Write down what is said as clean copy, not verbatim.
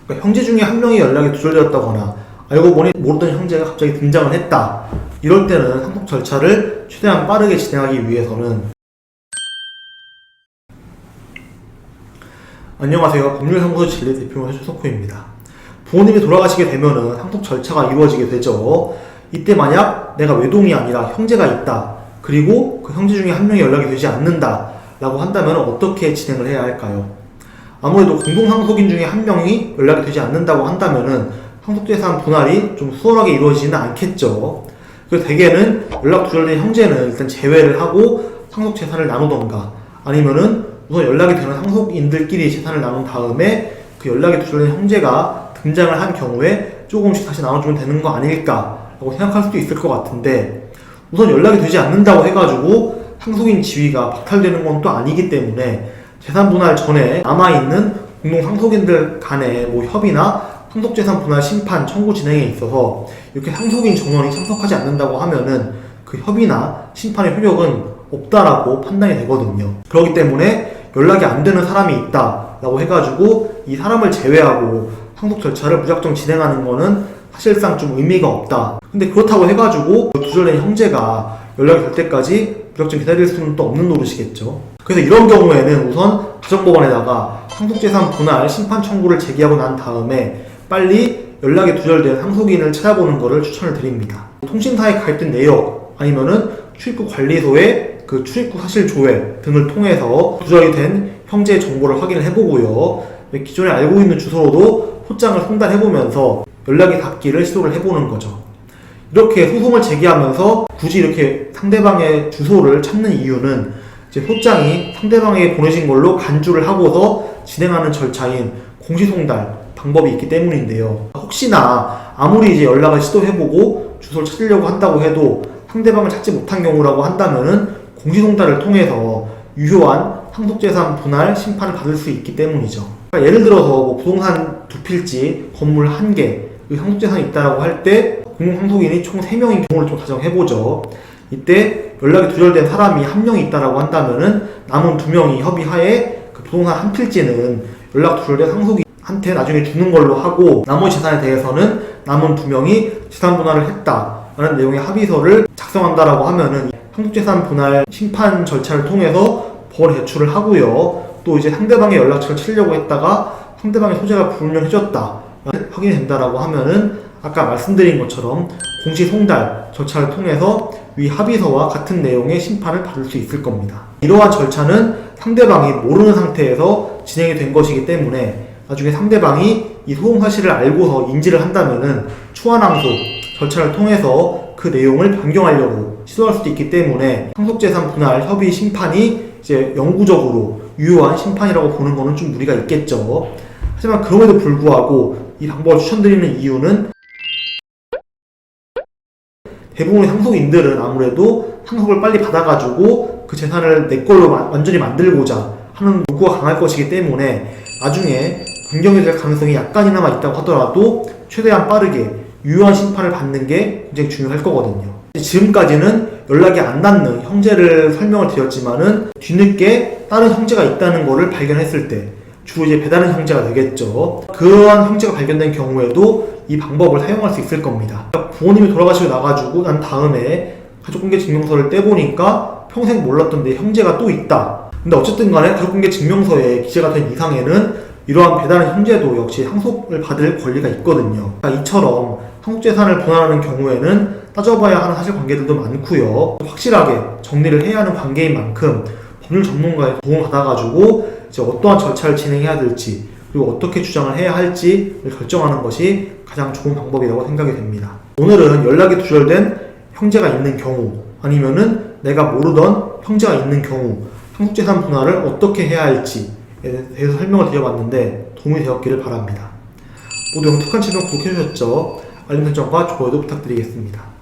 그러니까 형제 중에 한 명이 연락이 두절되었다거나 알고 보니 모르던 형제가 갑자기 등장을 했다. 이럴 때는 상속 절차를 최대한 빠르게 진행하기 위해서는 안녕하세요. 법률사무소 진리 대표 최석호입니다. 부모님이 돌아가시게 되면은 상속 절차가 이루어지게 되죠. 이때 만약 내가 외동이 아니라 형제가 있다. 그리고 그 형제 중에 한 명이 연락이 되지 않는다. 라고 한다면 어떻게 진행을 해야 할까요? 아무래도 공동상속인 중에 한 명이 연락이 되지 않는다고 한다면은 상속재산 분할이 좀 수월하게 이루어지지는 않겠죠. 그래서 대개는 연락 두절된 형제는 일단 제외를 하고 상속재산을 나누던가 아니면은 우선 연락이 되는 상속인들끼리 재산을 나눈 다음에 그 연락이 두절된 형제가 등장을 한 경우에 조금씩 다시 나눠주면 되는 거 아닐까라고 생각할 수도 있을 것 같은데, 우선 연락이 되지 않는다고 해가지고 상속인 지위가 박탈되는 건 또 아니기 때문에 재산 분할 전에 남아있는 공동 상속인들 간의 협의나 상속재산 분할 심판 청구 진행에 있어서 이렇게 상속인 전원이 참석하지 않는다고 하면은 그 협의나 심판의 효력은 없다라고 판단이 되거든요. 그렇기 때문에 연락이 안 되는 사람이 있다라고 해가지고 이 사람을 제외하고 상속 절차를 무작정 진행하는 거는 사실상 좀 의미가 없다. 근데 그렇다고 해가지고 두절된 형제가 연락이 될 때까지 무작정 기다릴 수는 또 없는 노릇이겠죠. 그래서 이런 경우에는 우선 가정법원에다가 상속재산 분할 심판 청구를 제기하고 난 다음에 빨리 연락이 두절된 상속인을 찾아보는 것을 추천을 드립니다. 통신사에 가입된 내역 아니면은 출입국 관리소의 그 출입국 사실 조회 등을 통해서 두절이 된 형제의 정보를 확인을 해보고요. 기존에 알고 있는 주소로도 소장을 송달해보면서 연락이 닿기를 시도를 해보는 거죠. 이렇게 소송을 제기하면서 굳이 이렇게 상대방의 주소를 찾는 이유는 이제 소장이 상대방에게 보내신 걸로 간주를 하고서 진행하는 절차인 공시송달 방법이 있기 때문인데요. 혹시나 아무리 이제 연락을 시도해보고 주소를 찾으려고 한다고 해도 상대방을 찾지 못한 경우라고 한다면은 공시송달을 통해서 유효한 상속재산 분할 심판을 받을 수 있기 때문이죠. 그러니까 예를 들어서 부동산 2필지, 건물 1개, 상속재산이 있다라고 할 때 공동상속인이 총 3명인 경우를 좀 가정해보죠. 이때 연락이 두절된 사람이 1명이 있다라고 한다면은 남은 2명이 협의하에 그 부동산 한 필지는 연락 두절된 상속인한테 나중에 주는 걸로 하고, 나머지 재산에 대해서는 남은 2명이 재산 분할을 했다라는 내용의 합의서를 작성한다라고 하면은 상속재산 분할 심판 절차를 통해서 법원에 제출을 하고요. 또 이제 상대방의 연락처를 찾으려고 했다가 상대방의 소재가 불명해졌다 확인이 된다라고 하면은 아까 말씀드린 것처럼 공시송달 절차를 통해서 위 합의서와 같은 내용의 심판을 받을 수 있을 겁니다. 이러한 절차는 상대방이 모르는 상태에서 진행이 된 것이기 때문에 나중에 상대방이 이 소송 사실을 알고서 인지를 한다면은 추환항소 절차를 통해서 그 내용을 변경하려고 시도할 수도 있기 때문에 상속재산 분할 협의 심판이 이제 영구적으로 유효한 심판이라고 보는 거는 좀 무리가 있겠죠. 하지만 그럼에도 불구하고 이 방법을 추천드리는 이유는 대부분의 상속인들은 아무래도 상속을 빨리 받아가지고 그 재산을 내 걸로 완전히 만들고자 하는 욕구가 강할 것이기 때문에 나중에 변경이 될 가능성이 약간이나마 있다고 하더라도 최대한 빠르게 유효한 심판을 받는 게 굉장히 중요할 거거든요. 지금까지는 연락이 안 닿는 형제를 설명을 드렸지만은 뒤늦게 다른 형제가 있다는 것을 발견했을 때 주로 이제 배다른 형제가 되겠죠. 그러한 형제가 발견된 경우에도 이 방법을 사용할 수 있을 겁니다. 부모님이 돌아가시고 나가지고 난 다음에 가족관계증명서를 떼보니까 평생 몰랐던 내 형제가 또 있다. 근데 어쨌든 간에 가족관계증명서에 기재가 된 이상에는 이러한 배다른 형제도 역시 상속을 받을 권리가 있거든요. 그러니까 이처럼 상속재산을 분할하는 경우에는 따져봐야 하는 사실관계들도 많고요. 확실하게 정리를 해야 하는 관계인 만큼 법률 전문가의 도움을 받아가지고 이제 어떠한 절차를 진행해야 될지 그리고 어떻게 주장을 해야 할지를 결정하는 것이 가장 좋은 방법이라고 생각이 됩니다. 오늘은 연락이 두절된 형제가 있는 경우 아니면은 내가 모르던 형제가 있는 경우 상속재산 분할을 어떻게 해야 할지에 대해서 설명을 드려봤는데 도움이 되었기를 바랍니다. 모두 영특한 채널 구독해주셨죠? 알림 설정과 좋아요도 부탁드리겠습니다.